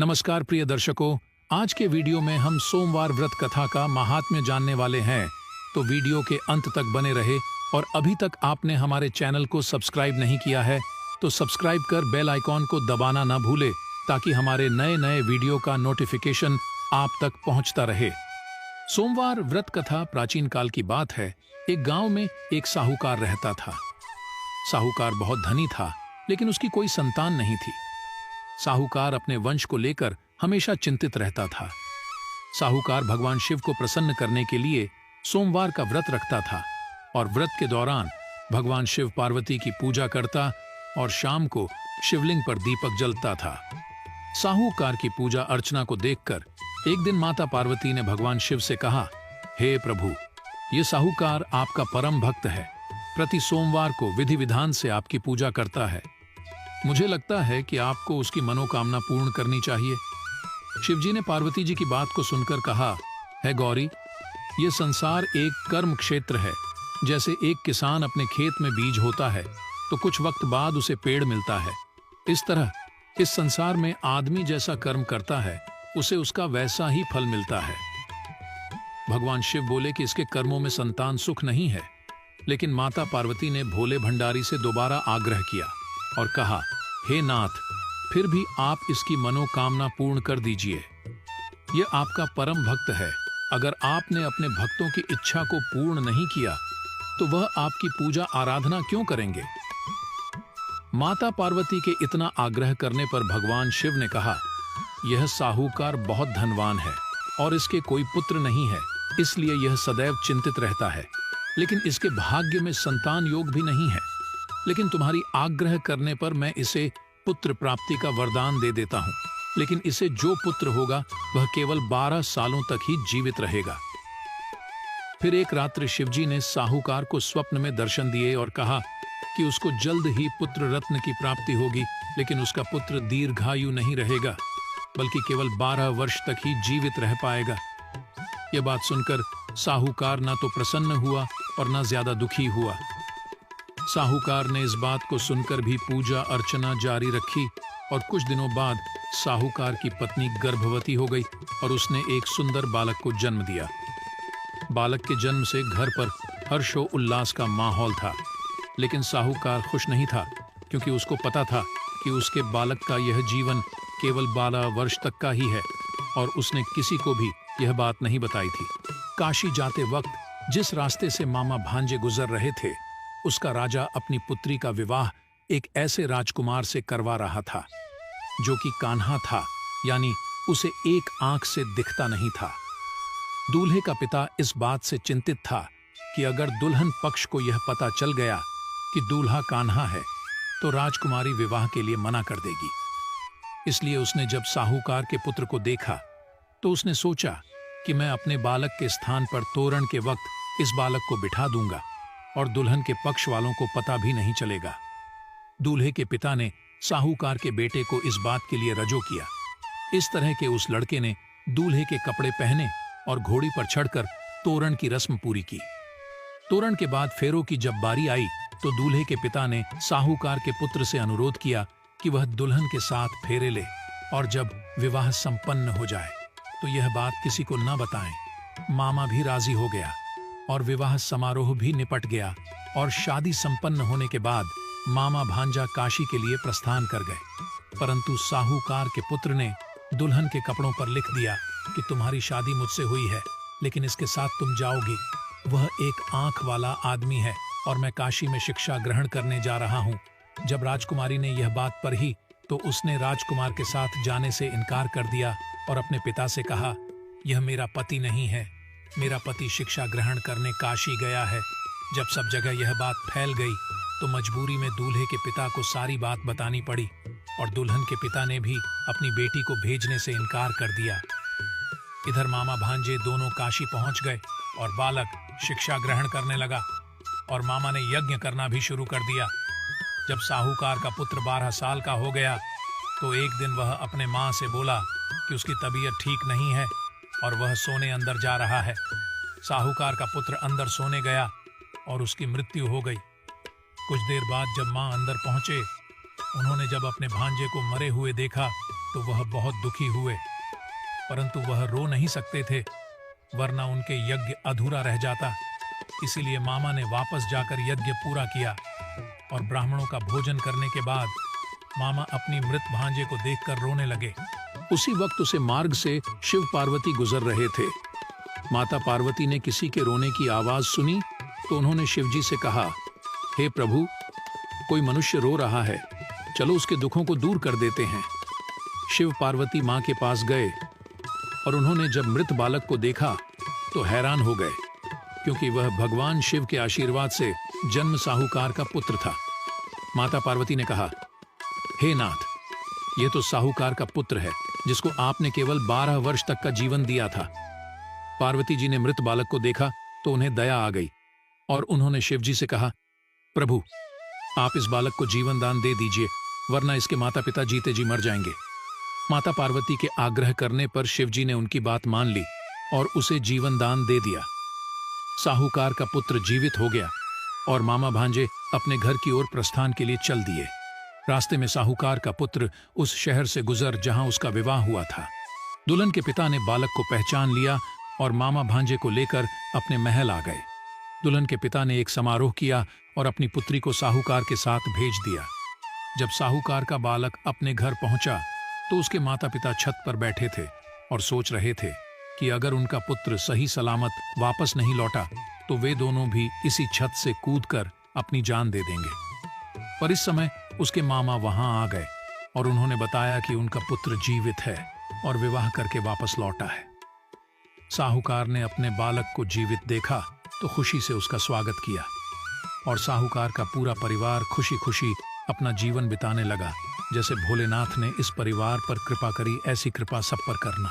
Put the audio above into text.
नमस्कार प्रिय दर्शकों, आज के वीडियो में हम सोमवार व्रत कथा का महात्म्य जानने वाले हैं। तो वीडियो के अंत तक बने रहे और अभी तक आपने हमारे चैनल को सब्सक्राइब नहीं किया है तो सब्सक्राइब कर बेल आइकॉन को दबाना ना भूले ताकि हमारे नए नए वीडियो का नोटिफिकेशन आप तक पहुंचता रहे। सोमवार व्रत कथा प्राचीन काल की बात है। एक गांव में एक साहूकार रहता था। साहूकार बहुत धनी था, लेकिन उसकी कोई संतान नहीं थी। साहूकार अपने वंश को लेकर हमेशा चिंतित रहता था। साहूकार भगवान शिव को प्रसन्न करने के लिए सोमवार का व्रत रखता था और व्रत के दौरान भगवान शिव पार्वती की पूजा करता और शाम को शिवलिंग पर दीपक जलता था। साहूकार की पूजा अर्चना को देखकर एक दिन माता पार्वती ने भगवान शिव से कहा, हे प्रभु, ये साहूकार आपका परम भक्त है, प्रति सोमवार को विधि विधान से आपकी पूजा करता है। मुझे लगता है कि आपको उसकी मनोकामना पूर्ण करनी चाहिए। शिवजी ने पार्वती जी की बात को सुनकर कहा, है गौरी, ये संसार एक कर्म क्षेत्र है। जैसे एक किसान अपने खेत में बीज होता है तो कुछ वक्त बाद उसे पेड़ मिलता है, इस तरह इस संसार में आदमी जैसा कर्म करता है उसे उसका वैसा ही फल मिलता है। भगवान शिव बोले कि इसके कर्मों में संतान सुख नहीं है, लेकिन माता पार्वती ने भोले भंडारी से दोबारा आग्रह किया और कहा, हे नाथ, फिर भी आप इसकी मनोकामना पूर्ण कर दीजिए। यह आपका परम भक्त है। अगर आपने अपने भक्तों की इच्छा को पूर्ण नहीं किया तो वह आपकी पूजा आराधना क्यों करेंगे? माता पार्वती के इतना आग्रह करने पर भगवान शिव ने कहा, यह साहूकार बहुत धनवान है और इसके कोई पुत्र नहीं है, इसलिए यह सदैव चिंतित रहता है। लेकिन इसके भाग्य में संतान योग भी नहीं है। लेकिन तुम्हारी आग्रह करने पर मैं इसे पुत्र प्राप्ति का वरदान दे देता हूँ। लेकिन इसे जो पुत्र होगा वह केवल 12 सालों तक ही जीवित रहेगा। फिर एक रात्रि शिवजी ने साहूकार को स्वप्न में दर्शन दिए और कहा कि उसको जल्द ही पुत्र रत्न की प्राप्ति होगी, लेकिन उसका पुत्र दीर्घायु नहीं रहेगा, बल्कि केवल 12 वर्ष तक ही जीवित रह पाएगा। यह बात सुनकर साहूकार ना तो प्रसन्न हुआ और ना ज्यादा दुखी हुआ। साहूकार ने इस बात को सुनकर भी पूजा अर्चना जारी रखी और कुछ दिनों बाद साहूकार की पत्नी गर्भवती हो गई और उसने एक सुंदर बालक को जन्म दिया। बालक के जन्म से घर पर हर्षो उल्लास का माहौल था, लेकिन साहूकार खुश नहीं था, क्योंकि उसको पता था कि उसके बालक का यह जीवन केवल 12 वर्ष तक का ही है और उसने किसी को भी यह बात नहीं बताई थी। काशी जाते वक्त जिस रास्ते से मामा भांजे गुजर रहे थे, उसका राजा अपनी पुत्री का विवाह एक ऐसे राजकुमार से करवा रहा था जो कि कान्हा था, यानी उसे एक आंख से दिखता नहीं था। दूल्हे का पिता इस बात से चिंतित था कि अगर दुल्हन पक्ष को यह पता चल गया कि दूल्हा कान्हा है तो राजकुमारी विवाह के लिए मना कर देगी। इसलिए उसने जब साहूकार के पुत्र को देखा तो उसने सोचा कि मैं अपने बालक के स्थान पर तोरण के वक्त इस बालक को बिठा दूंगा और दुल्हन के पक्ष वालों को पता भी नहीं चलेगा। दूल्हे के पिता ने साहूकार के बेटे को इस बात के लिए रजो किया। इस तरह के उस लड़के ने दूल्हे के कपड़े पहने और घोड़ी पर चढ़कर तोरण की रस्म पूरी की। तोरण के बाद फेरों की जब बारी आई तो दूल्हे के पिता ने साहूकार के पुत्र से अनुरोध किया कि वह दुल्हन के साथ फेरे ले और जब विवाह संपन्न हो जाए तो यह बात किसी को न बताएं। मामा भी राजी हो गया और विवाह समारोह भी निपट गया और शादी संपन्न होने के बाद मामा भांजा काशी के लिए प्रस्थान कर गए। परंतु साहूकार के पुत्र ने दुल्हन के कपड़ों पर लिख दिया कि तुम्हारी शादी मुझसे हुई है, लेकिन इसके साथ तुम जाओगी। वह एक आंख वाला आदमी है और मैं काशी में शिक्षा ग्रहण करने जा रहा हूँ। जब राजकुमारी ने यह बात पढ़ी तो उसने राजकुमार के साथ जाने से इनकार कर दिया और अपने पिता से कहा, यह मेरा पति नहीं है, मेरा पति शिक्षा ग्रहण करने काशी गया है। जब सब जगह यह बात फैल गई तो मजबूरी में दूल्हे के पिता को सारी बात बतानी पड़ी और दुल्हन के पिता ने भी अपनी बेटी को भेजने से इनकार कर दिया। इधर मामा भांजे दोनों काशी पहुंच गए और बालक शिक्षा ग्रहण करने लगा और मामा ने यज्ञ करना भी शुरू कर दिया। जब साहूकार का पुत्र 12 साल का हो गया तो एक दिन वह अपने माँ से बोला कि उसकी तबीयत ठीक नहीं है और वह सोने अंदर जा रहा है। साहूकार का पुत्र अंदर सोने गया और उसकी मृत्यु हो गई। कुछ देर बाद जब माँ अंदर पहुंचे, उन्होंने जब अपने भांजे को मरे हुए देखा तो वह बहुत दुखी हुए, परंतु वह रो नहीं सकते थे, वरना उनके यज्ञ अधूरा रह जाता। इसीलिए मामा ने वापस जाकर यज्ञ पूरा किया और ब्राह्मणों का भोजन करने के बाद मामा अपनी मृत भांजे को देखकर रोने लगे। उसी वक्त उसे मार्ग से शिव पार्वती गुजर रहे थे। माता पार्वती ने किसी के रोने की आवाज सुनी तो उन्होंने शिवजी से कहा, हे प्रभु, कोई मनुष्य रो रहा है, चलो उसके दुखों को दूर कर देते हैं। शिव पार्वती मां के पास गए और उन्होंने जब मृत बालक को देखा तो हैरान हो गए, क्योंकि वह भगवान शिव के आशीर्वाद से जन्म साहूकार का पुत्र था। माता पार्वती ने कहा, हे नाथ, यह तो साहूकार का पुत्र है जिसको आपने केवल 12 वर्ष तक का जीवन दिया था। पार्वती जी ने मृत बालक को देखा तो उन्हें दया आ गई और उन्होंने शिवजी से कहा, प्रभु, आप इस बालक को जीवन दान दे दीजिए, वरना इसके माता पिता जीते जी मर जाएंगे। माता पार्वती के आग्रह करने पर शिवजी ने उनकी बात मान ली और उसे जीवन दान दे दिया। साहूकार का पुत्र जीवित हो गया और मामा भांजे अपने घर की ओर प्रस्थान के लिए चल दिए। रास्ते में साहूकार का पुत्र उस शहर से गुजर जहां उसका विवाह हुआ था। दुल्हन के पिता ने बालक को पहचान लिया और मामा भांजे को लेकर अपने महल आ गए। दुल्हन के पिता ने एक समारोह किया और अपनी पुत्री को साहूकार के साथ भेज दिया। जब साहूकार का बालक अपने घर पहुंचा तो उसके माता पिता छत पर बैठे थे और सोच रहे थे कि अगर उनका पुत्र सही सलामत वापस नहीं लौटा तो वे दोनों भी इसी छत से कूदकर अपनी जान दे देंगे। पर इस समय उसके मामा वहां आ गए और उन्होंने बताया कि उनका पुत्र जीवित है और विवाह करके वापस लौटा है। साहूकार ने अपने बालक को जीवित देखा तो खुशी से उसका स्वागत किया और साहूकार का पूरा परिवार खुशी खुशी अपना जीवन बिताने लगा। जैसे भोलेनाथ ने इस परिवार पर कृपा करी, ऐसी कृपा सब पर करना।